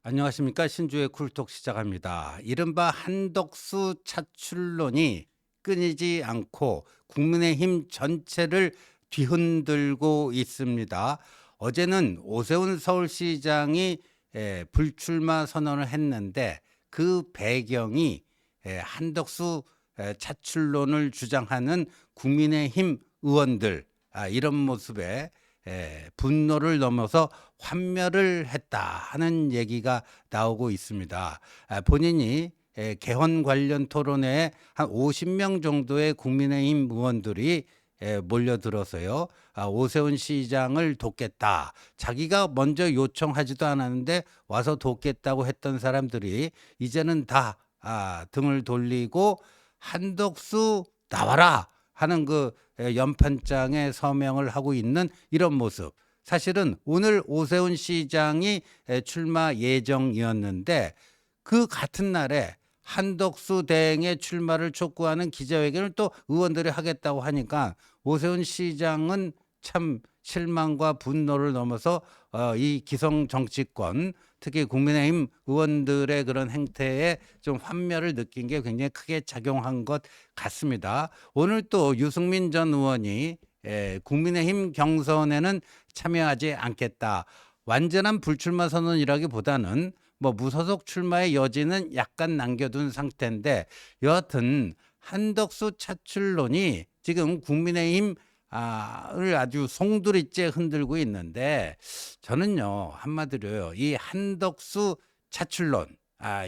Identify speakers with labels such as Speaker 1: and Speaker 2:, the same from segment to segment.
Speaker 1: 안녕하십니까. 신주의 쿨톡 시작합니다. 이른바 한덕수 차출론이 끊이지 않고 국민의힘 전체를 뒤흔들고 있습니다. 어제는 오세훈 서울시장이 불출마 선언을 했는데 그 배경이 한덕수 차출론을 주장하는 국민의힘 의원들, 이런 모습에 분노를 넘어서 환멸을 했다 하는 얘기가 나오고 있습니다. 본인이 개헌 관련 토론회에 한 50명 정도의 국민의힘 의원들이 몰려들어서요. 오세훈 시장을 돕겠다. 자기가 먼저 요청하지도 않았는데 와서 돕겠다고 했던 사람들이 이제는 다 등을 돌리고 한덕수 나와라 하는 그 연판장에 서명을 하고 있는 이런 모습. 사실은 오늘 오세훈 시장이 출마 예정이었는데 그 같은 날에 한덕수 대행의 출마를 촉구하는 기자회견을 또 의원들이 하겠다고 하니까 오세훈 시장은 참 실망과 분노를 넘어서 이 기성 정치권, 특히 국민의힘 의원들의 그런 행태에 좀 환멸을 느낀 게 굉장히 크게 작용한 것 같습니다. 오늘 또 유승민 전 의원이 국민의힘 경선에는 참여하지 않겠다. 완전한 불출마 선언이라기보다는 뭐 무소속 출마의 여지는 약간 남겨둔 상태인데, 여하튼 한덕수 차출론이 지금 국민의힘 을 아주 송두리째 흔들고 있는데, 저는요 한마디로요 이 한덕수 차출론,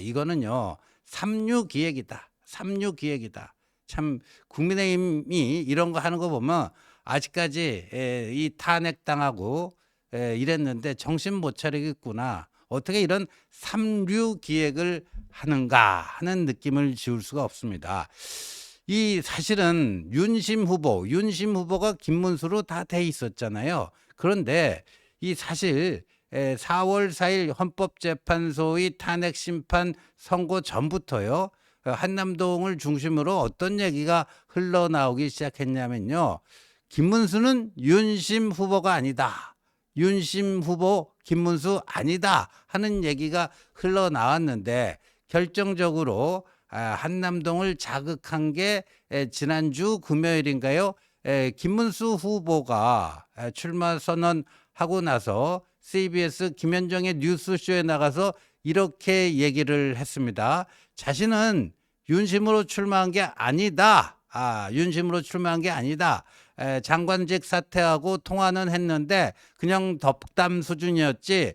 Speaker 1: 이거는요 삼류기획이다. 삼류기획이다. 참 국민의힘이 이런 거 하는 거 보면 아직까지 이 탄핵당하고 이랬는데 정신 못 차리겠구나. 어떻게 이런 삼류기획을 하는가 하는 느낌을 지울 수가 없습니다. 이 사실은 윤심 후보가 김문수로 다 돼 있었잖아요. 그런데 이 사실 4월 4일 헌법재판소의 탄핵 심판 선고 전부터요. 한남동을 중심으로 어떤 얘기가 흘러나오기 시작했냐면요. 김문수는 윤심 후보가 아니다. 윤심 후보 김문수 아니다 하는 얘기가 흘러나왔는데, 결정적으로 한남동을 자극한 게 지난주 금요일인가요? 김문수 후보가 출마 선언하고 나서 CBS 김현정의 뉴스쇼에 나가서 이렇게 얘기를 했습니다. 자신은 윤심으로 출마한 게 아니다. 윤심으로 출마한 게 아니다. 장관직 사퇴하고 통화는 했는데 그냥 덕담 수준이었지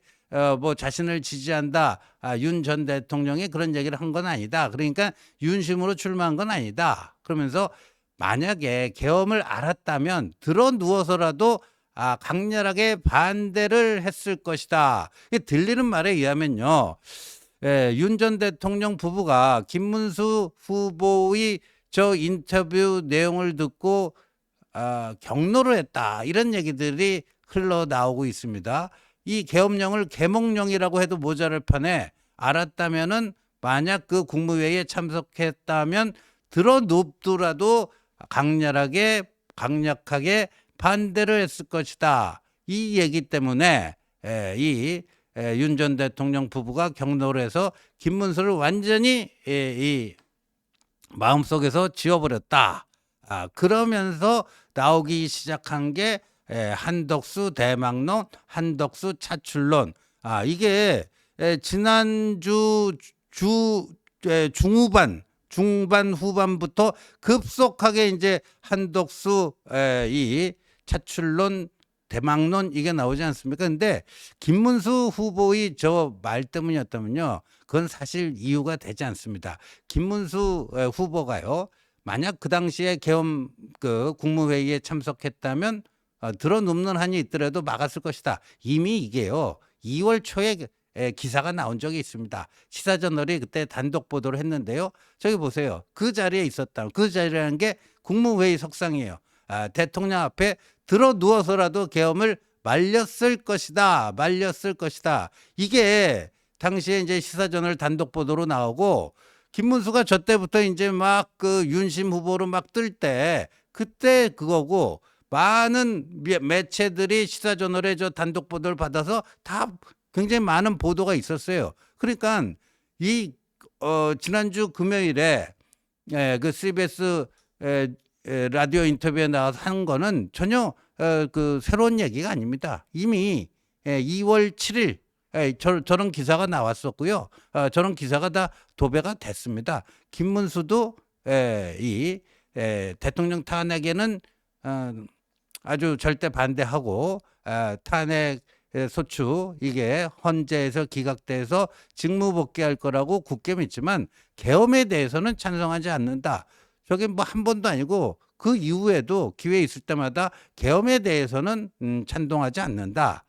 Speaker 1: 뭐 자신을 지지한다, 윤 전 대통령이 그런 얘기를 한 건 아니다. 그러니까 윤심으로 출마한 건 아니다. 그러면서 만약에 계엄을 알았다면 들어 누워서라도 강렬하게 반대를 했을 것이다. 이게 들리는 말에 의하면요, 윤 전 대통령 부부가 김문수 후보의 저 인터뷰 내용을 듣고 경로를 했다, 이런 얘기들이 흘러나오고 있습니다. 이 계엄령을 계몽령이라고 해도 모자랄 판에 알았다면은, 만약 그 국무회의에 참석했다면 들어 눕더라도 강렬하게 강력하게 반대를 했을 것이다. 이 얘기 때문에 이 윤 전 대통령 부부가 경로를 해서 김문수를 완전히 이 마음속에서 지워버렸다. 그러면서 나오기 시작한 게 한덕수 대망론, 한덕수 차출론. 이게 지난주 중반 후반부터 급속하게 이제 한덕수 이 차출론, 대망론 이게 나오지 않습니까? 근데 김문수 후보의 저 말 때문이었다면요, 그건 사실 이유가 되지 않습니다. 김문수 후보가요, 만약 그 당시에 계엄 그 국무회의에 참석했다면 들어 눕는 한이 있더라도 막았을 것이다. 이미 이게요 2월 초에 기사가 나온 적이 있습니다. 시사저널이 그때 단독 보도를 했는데요. 저기 보세요. 그 자리에 있었다. 그 자리라는 게 국무회의 석상이에요. 대통령 앞에 들어 누워서라도 계엄을 말렸을 것이다. 이게 당시에 이제 시사저널 단독 보도로 나오고, 김문수가 저 때부터 이제 막 그 윤심 후보로 막 뜰 때 그때 그거고 많은 매체들이 시사저널에 저 단독 보도를 받아서 다 굉장히 많은 보도가 있었어요. 그러니까 이 지난주 금요일에 그 CBS 라디오 인터뷰에 나와서 한 거는 전혀 그 새로운 얘기가 아닙니다. 이미 2월 7일 저런 기사가 나왔었고요. 저런 기사가 다 도배가 됐습니다. 김문수도 이 대통령 탄핵에는 아주 절대 반대하고 탄핵 소추 이게 헌재에서 기각돼서 직무 복귀할 거라고 굳게 믿지만 계엄에 대해서는 찬성하지 않는다. 저게 뭐 한 번도 아니고 그 이후에도 기회 있을 때마다 계엄에 대해서는 찬동하지 않는다.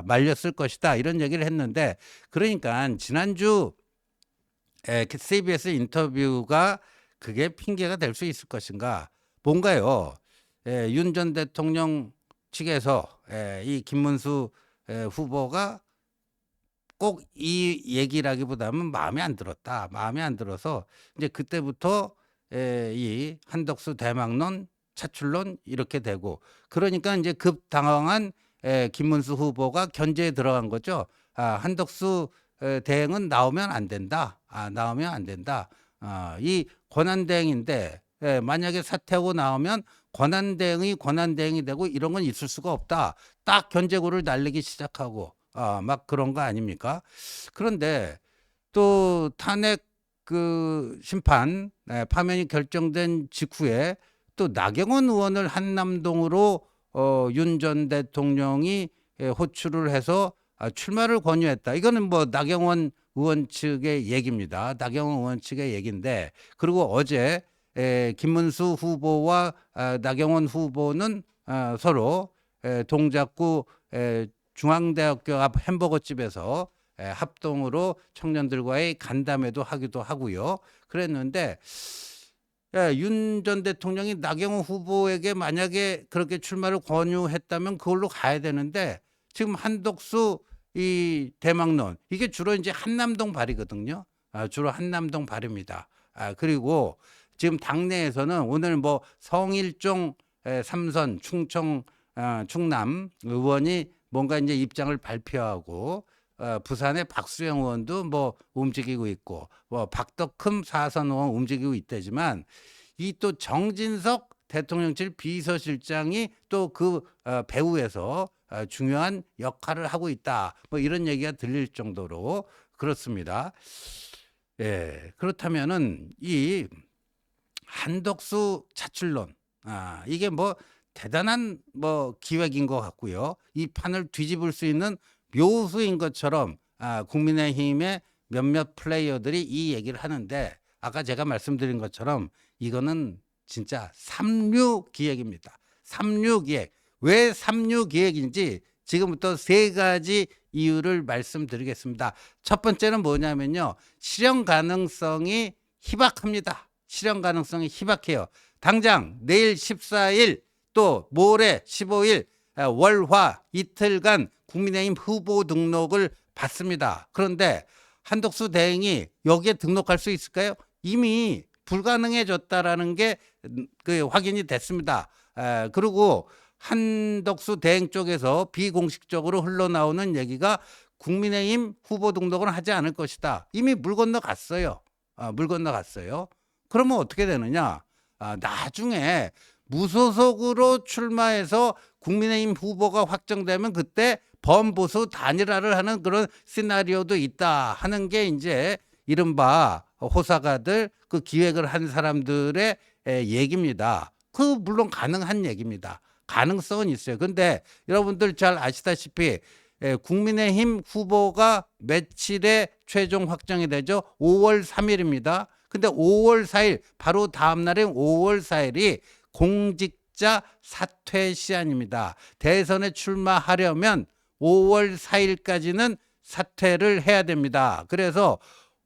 Speaker 1: 말렸을 것이다. 이런 얘기를 했는데 그러니까 지난주 CBS 인터뷰가 그게 핑계가 될 수 있을 것인가. 뭔가요. 윤 전 대통령 측에서 이 김문수 후보가 꼭 이 얘기라기보다는 마음에 안 들었다. 마음에 안 들어서 이제 그때부터 이 한덕수 대망론, 차출론 이렇게 되고 그러니까 이제 급 당황한 김문수 후보가 견제에 들어간 거죠. 한덕수 대행은 나오면 안 된다. 나오면 안 된다. 이 권한대행인데 만약에 사퇴하고 나오면 권한대행이 되고 이런 건 있을 수가 없다. 딱 견제구를 날리기 시작하고 막 그런 거 아닙니까? 그런데 또 탄핵 그 심판 파면이 결정된 직후에 또 나경원 의원을 한남동으로 윤 전 대통령이 호출을 해서 출마를 권유했다. 이거는 뭐 나경원 의원 측의 얘기입니다. 나경원 의원 측의 얘기인데 그리고 어제 김문수 후보와 나경원 후보는 서로 동작구 중앙대학교 앞 햄버거 집에서 합동으로 청년들과의 간담회도 하기도 하고요. 그랬는데 윤 전 대통령이 나경원 후보에게 만약에 그렇게 출마를 권유했다면 그걸로 가야 되는데 지금 한덕수 이 대망론 이게 주로 이제 한남동 발이거든요. 주로 한남동 발입니다. 그리고 지금 당내에서는 오늘 뭐 성일종 삼선 충청 충남 의원이 뭔가 이제 입장을 발표하고 부산의 박수영 의원도 뭐 움직이고 있고 뭐 박덕흠 4선 의원 움직이고 있다지만 이 또 정진석 대통령실 비서실장이 또 그 배후에서 중요한 역할을 하고 있다. 뭐 이런 얘기가 들릴 정도로 그렇습니다. 그렇다면은 이 한덕수 차출론 이게 뭐 대단한 뭐 기획인 것 같고요. 이 판을 뒤집을 수 있는 묘수인 것처럼 국민의힘의 몇몇 플레이어들이 이 얘기를 하는데 아까 제가 말씀드린 것처럼 이거는 진짜 삼류 기획입니다. 삼류 기획. 왜 삼류 기획인지 지금부터 세 가지 이유를 말씀드리겠습니다. 첫 번째는 뭐냐면요. 실현 가능성이 희박합니다. 실현 가능성이 희박해요. 당장 내일 14일 또 모레 15일 월화 이틀간 국민의힘 후보 등록을 받습니다. 그런데 한덕수 대행이 여기에 등록할 수 있을까요? 이미 불가능해졌다라는 게 그 확인이 됐습니다. 그리고 한덕수 대행 쪽에서 비공식적으로 흘러나오는 얘기가 국민의힘 후보 등록은 하지 않을 것이다. 이미 물 건너갔어요. 물 건너갔어요. 그러면 어떻게 되느냐? 나중에 무소속으로 출마해서 국민의힘 후보가 확정되면 그때 범보수 단일화를 하는 그런 시나리오도 있다 하는 게 이제 이른바 호사가들 그 기획을 한 사람들의 얘기입니다. 그 물론 가능한 얘기입니다. 가능성은 있어요. 근데 여러분들 잘 아시다시피 국민의힘 후보가 며칠에 최종 확정이 되죠? 5월 3일입니다. 근데 5월 4일 바로 다음 날인 5월 4일이 공직자 사퇴 시한입니다. 대선에 출마하려면 5월 4일까지는 사퇴를 해야 됩니다. 그래서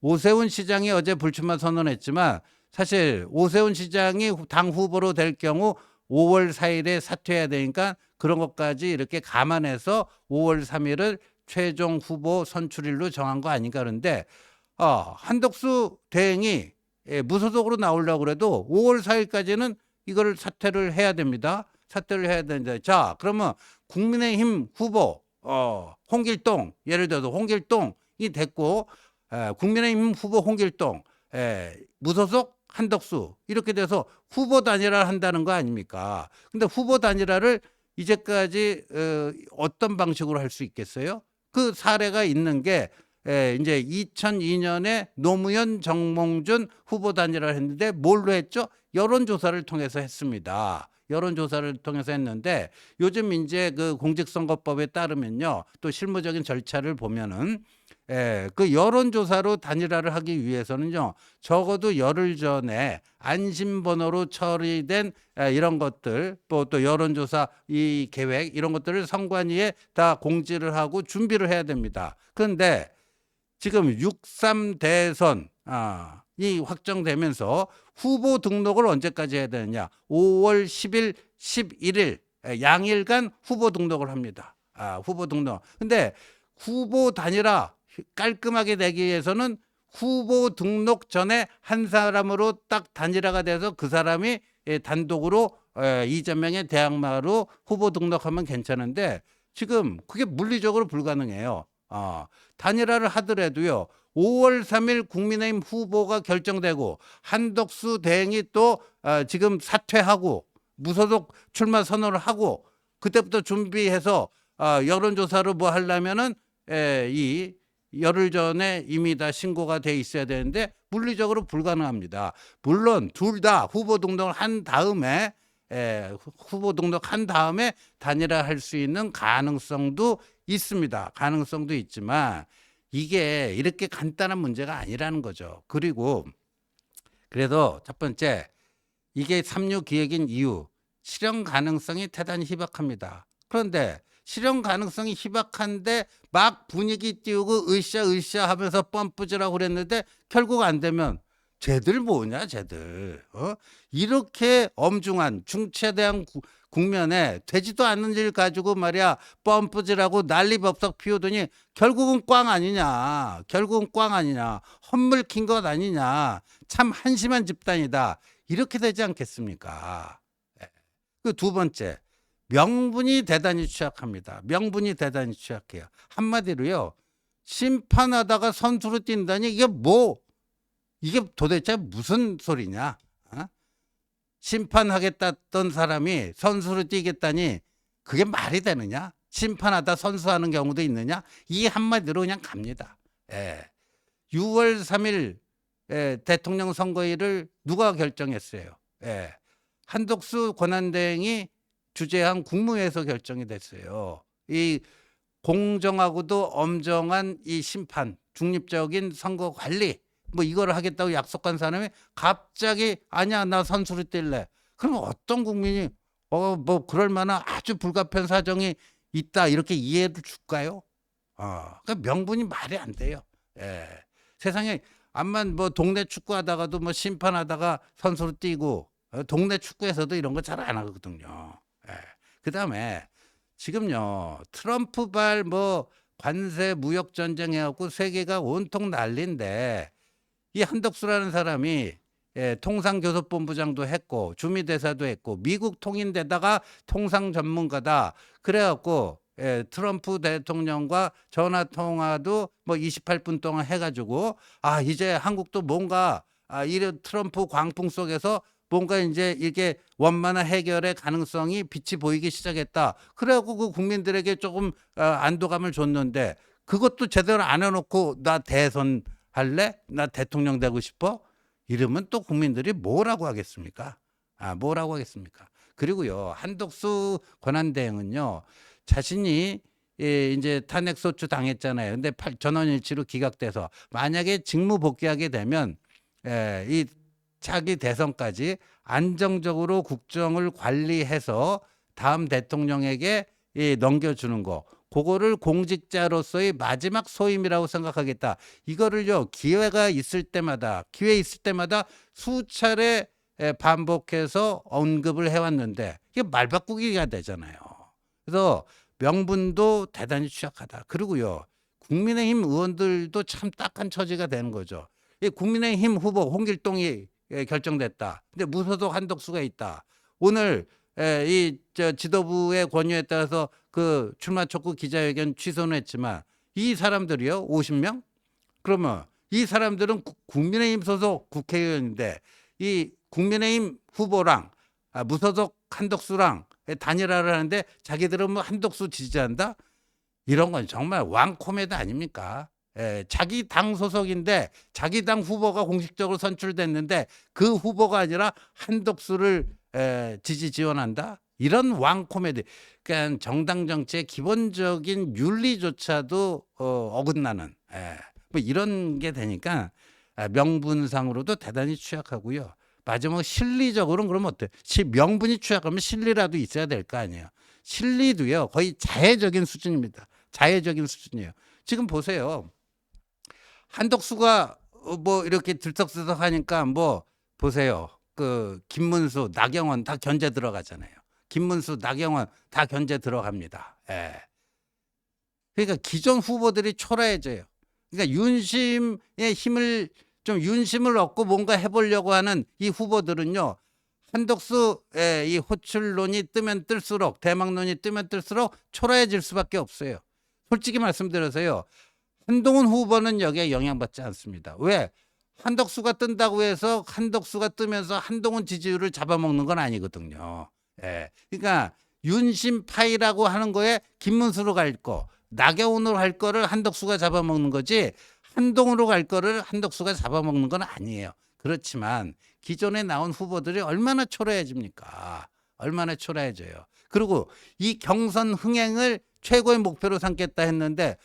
Speaker 1: 오세훈 시장이 어제 불출마 선언했지만 사실 오세훈 시장이 당 후보로 될 경우 5월 4일에 사퇴해야 되니까 그런 것까지 이렇게 감안해서 5월 3일을 최종 후보 선출일로 정한 거 아닌가 그런데 한덕수 대행이 무소속으로 나오려고 그래도 5월 4일까지는 이거를 사퇴를 해야 됩니다. 사퇴를 해야 되는데, 자, 그러면 국민의힘 후보 홍길동, 예를 들어서 홍길동이 됐고, 국민의힘 후보 홍길동, 무소속 한덕수, 이렇게 돼서 후보 단일화를 한다는 거 아닙니까? 근데 후보 단일화를 이제까지 어떤 방식으로 할 수 있겠어요? 그 사례가 있는 게 이제 2002년에 노무현 정몽준 후보 단일화를 했는데 뭘로 했죠? 여론조사를 통해서 했습니다. 여론조사를 통해서 했는데, 요즘 이제 그 공직선거법에 따르면요, 또 실무적인 절차를 보면은 그 여론조사로 단일화를 하기 위해서는요, 적어도 열흘 전에 안심번호로 처리된 이런 것들, 또 여론조사 이 계획, 이런 것들을 선관위에 다 공지를 하고 준비를 해야 됩니다. 그런데 지금 6.3 대선 이 확정되면서 후보 등록을 언제까지 해야 되느냐? 5월 10일, 11일 양일간 후보 등록을 합니다. 후보 등록. 근데 후보 단일화 깔끔하게 되기 위해서는 후보 등록 전에 한 사람으로 딱 단일화가 돼서 그 사람이 단독으로 이재명의 대항마로 후보 등록하면 괜찮은데, 지금 그게 물리적으로 불가능해요. 단일화를 하더라도요, 5월 3일 국민의힘 후보가 결정되고 한덕수 대행이 또 지금 사퇴하고 무소속 출마 선언을 하고, 그때부터 준비해서 여론조사로 뭐 하려면은 이 열흘 전에 이미 다 신고가 돼 있어야 되는데 물리적으로 불가능합니다. 물론 둘 다 후보 등록을 한 다음에 단일화 할 수 있는 가능성도 있습니다. 가능성도 있지만 이게 이렇게 간단한 문제가 아니라는 거죠. 그리고 그래서 첫 번째, 이게 3.6 기획인 이유, 실현 가능성이 대단히 희박합니다. 그런데 실현 가능성이 희박한데 막 분위기 띄우고 으쌰으쌰 하면서 뻔뿌지라고 그랬는데 결국 안 되면 쟤들 뭐냐, 쟤들. 이렇게 엄중한 중체대한 국면에 되지도 않는 일 가지고 말이야 뻔뿌지라고 난리법석 피우더니 결국은 꽝 아니냐. 결국은 꽝 아니냐. 헛물킨 것 아니냐. 참 한심한 집단이다. 이렇게 되지 않겠습니까? 그 두 번째, 명분이 대단히 취약합니다. 명분이 대단히 취약해요. 한마디로요, 심판하다가 선수로 뛴다니 이게 도대체 무슨 소리냐? 심판하겠다던 사람이 선수로 뛰겠다니 그게 말이 되느냐? 심판하다 선수하는 경우도 있느냐? 이 한마디로 그냥 갑니다. 6월 3일 대통령 선거일을 누가 결정했어요? 한덕수 권한대행이 주재한 국무회에서 결정이 됐어요. 이 공정하고도 엄정한 이 심판, 중립적인 선거 관리, 뭐 이거를 하겠다고 약속한 사람이 갑자기 아니야 나 선수로 뛸래. 그럼 어떤 국민이 뭐 그럴 만한 아주 불가피한 사정이 있다 이렇게 이해를 줄까요? 그러니까 명분이 말이 안 돼요. 세상에 암만 뭐 동네 축구하다가도 뭐 심판하다가 선수로 뛰고 동네 축구에서도 이런 거 잘 안 하거든요. 그다음에 지금요 트럼프발 뭐 관세 무역 전쟁 해갖고 세계가 온통 난리인데, 이 한덕수라는 사람이 통상교섭본부장도 했고 주미대사도 했고 미국 통인데다가 통상 전문가다. 그래갖고 트럼프 대통령과 전화 통화도 뭐 28분 동안 해가지고 이제 한국도 뭔가 이런 트럼프 광풍 속에서 뭔가 이제 이게 원만한 해결의 가능성이 빛이 보이기 시작했다. 그래갖고 그 국민들에게 조금 안도감을 줬는데, 그것도 제대로 안 해놓고 나 대선 할래? 나 대통령 되고 싶어? 이러면 또 국민들이 뭐라고 하겠습니까? 뭐라고 하겠습니까? 그리고요, 한덕수 권한대행은요, 자신이 이제 탄핵소추 당했잖아요. 근데 전원일치로 기각돼서 만약에 직무 복귀하게 되면 이 차기 대선까지 안정적으로 국정을 관리해서 다음 대통령에게 넘겨주는 거, 그거를 공직자로서의 마지막 소임이라고 생각하겠다. 이거를요 기회 있을 때마다 수차례 반복해서 언급을 해왔는데 이게 말바꾸기가 되잖아요. 그래서 명분도 대단히 취약하다. 그리고요 국민의힘 의원들도 참 딱한 처지가 되는 거죠. 이 국민의힘 후보 홍길동이 결정됐다. 근데 무소속 한덕수가 있다. 오늘 이 지도부의 권유에 따라서 그 출마 촉구 기자회견 취소는 했지만 이 사람들이요 50명? 그러면 이 사람들은 국민의힘 소속 국회의원인데 이 국민의힘 후보랑 무소속 한덕수랑 단일화를 하는데 자기들은 뭐 한덕수 지지한다? 이런 건 정말 왕코메디 아닙니까? 자기 당 소속인데 자기 당 후보가 공식적으로 선출됐는데 그 후보가 아니라 한덕수를 지지 지원한다? 이런 왕코메디. 그러니까 정당 정치의 기본적인 윤리조차도 어긋나는 뭐 이런 게 되니까 명분상으로도 대단히 취약하고요. 마지막 실리적으로는 그러면 어때? 명분이 취약하면 실리라도 있어야 될 거 아니에요. 실리도요 거의 자해적인 수준입니다. 자해적인 수준이에요. 지금 보세요. 한덕수가 뭐 이렇게 들썩들썩 하니까 뭐 보세요. 그 김문수, 나경원 다 견제 들어가잖아요. 김문수, 나경원 다 견제 들어갑니다. 예. 그러니까 기존 후보들이 초라해져요. 그러니까 윤심의 힘을 좀 윤심을 얻고 뭔가 해보려고 하는 이 후보들은요. 한덕수의 이 호출론이 뜨면 뜰수록 대망론이 뜨면 뜰수록 초라해질 수밖에 없어요. 솔직히 말씀드려서요. 한동훈 후보는 여기에 영향받지 않습니다. 왜? 한덕수가 뜬다고 해서 한덕수가 뜨면서 한동훈 지지율을 잡아먹는 건 아니거든요. 예. 그러니까 윤심파이라고 하는 거에 김문수로 갈 거, 나경원으로 할 거를 한덕수가 잡아먹는 거지 한동훈으로 갈 거를 한덕수가 잡아먹는 건 아니에요. 그렇지만 기존에 나온 후보들이 얼마나 초라해집니까? 얼마나 초라해져요. 그리고 이 경선 흥행을 최고의 목표로 삼겠다 했는데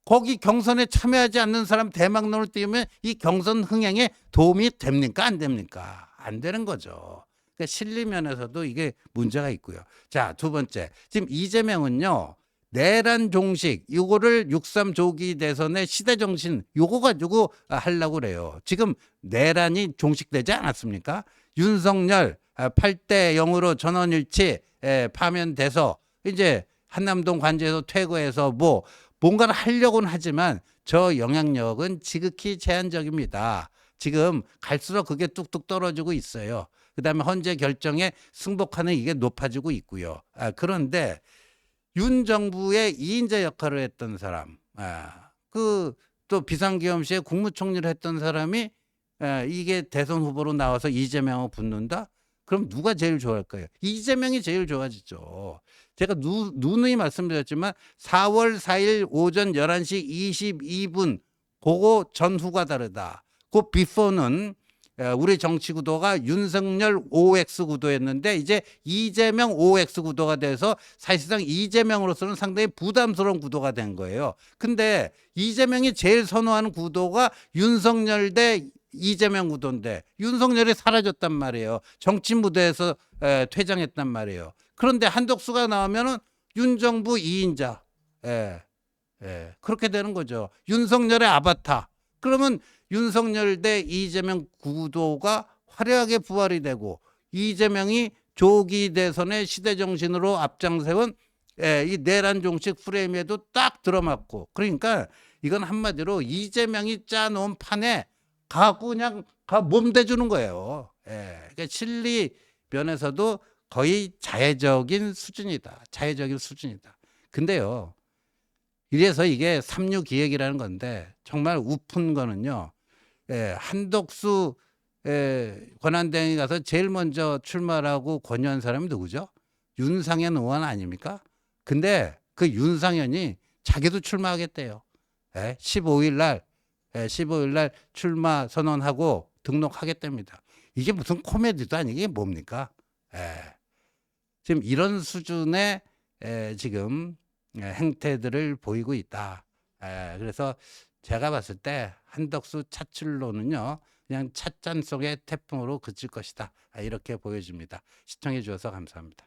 Speaker 1: 거기 경선에 참여하지 않는 사람 대망론을 띄우면 이 경선 흥행에 도움이 됩니까? 안 됩니까? 안 되는 거죠. 그러니까 실리 면에서도 이게 문제가 있고요. 자, 두 번째. 지금 이재명은요. 내란 종식 이거를 6.3 조기 대선의 시대 정신 요거 가지고 하려고 그래요. 지금 내란이 종식되지 않았습니까? 윤석열 8대 0으로 전원일치 파면돼서 이제 한남동 관제에서 퇴거해서 뭐 뭔가를 하려고는 하지만 저 영향력은 지극히 제한적입니다. 지금 갈수록 그게 뚝뚝 떨어지고 있어요. 그다음에 헌재 결정에 승복하는 이게 높아지고 있고요. 그런데 윤 정부의 2인자 역할을 했던 사람, 그 또 비상계엄시에 국무총리를 했던 사람이 이게 대선 후보로 나와서 이재명을 붙는다? 그럼 누가 제일 좋아할까요? 이재명이 제일 좋아지죠. 제가 누누이 말씀드렸지만 4월 4일 오전 11시 22분 그거 전후가 다르다. 그 비포는 우리 정치 구도가 윤석열 OX 구도였는데 이제 이재명 OX 구도가 돼서 사실상 이재명으로서는 상당히 부담스러운 구도가 된 거예요. 근데 이재명이 제일 선호하는 구도가 윤석열 대 이재명 구도인데 윤석열이 사라졌단 말이에요. 정치 무대에서 퇴장했단 말이에요. 그런데 한덕수가 나오면은 윤정부 2인자. 그렇게 되는 거죠. 윤석열의 아바타. 그러면 윤석열 대 이재명 구도가 화려하게 부활이 되고 이재명이 조기 대선의 시대 정신으로 앞장세운 이 내란 종식 프레임에도 딱 들어맞고 그러니까 이건 한마디로 이재명이 짜놓은 판에 가고 그냥 몸대주는 거예요. 그러니까 실리 면에서도 거의 자해적인 수준이다. 자해적인 수준이다. 근데요. 이래서 이게 3.6 기획이라는 건데 정말 우픈 거는요. 한덕수 권한대행이 가서 제일 먼저 출마라고 권유한 사람이 누구죠? 윤상현 의원 아닙니까? 근데 그 윤상현이 자기도 출마하겠대요. 15일 날 출마 선언하고 등록하겠답니다. 이게 무슨 코미디도 아니게 이게 뭡니까? 지금 이런 수준의 지금 행태들을 보이고 있다. 그래서 제가 봤을 때 한덕수 차출론은요. 그냥 찻잔 속의 태풍으로 그칠 것이다. 이렇게 보여집니다. 시청해 주셔서 감사합니다.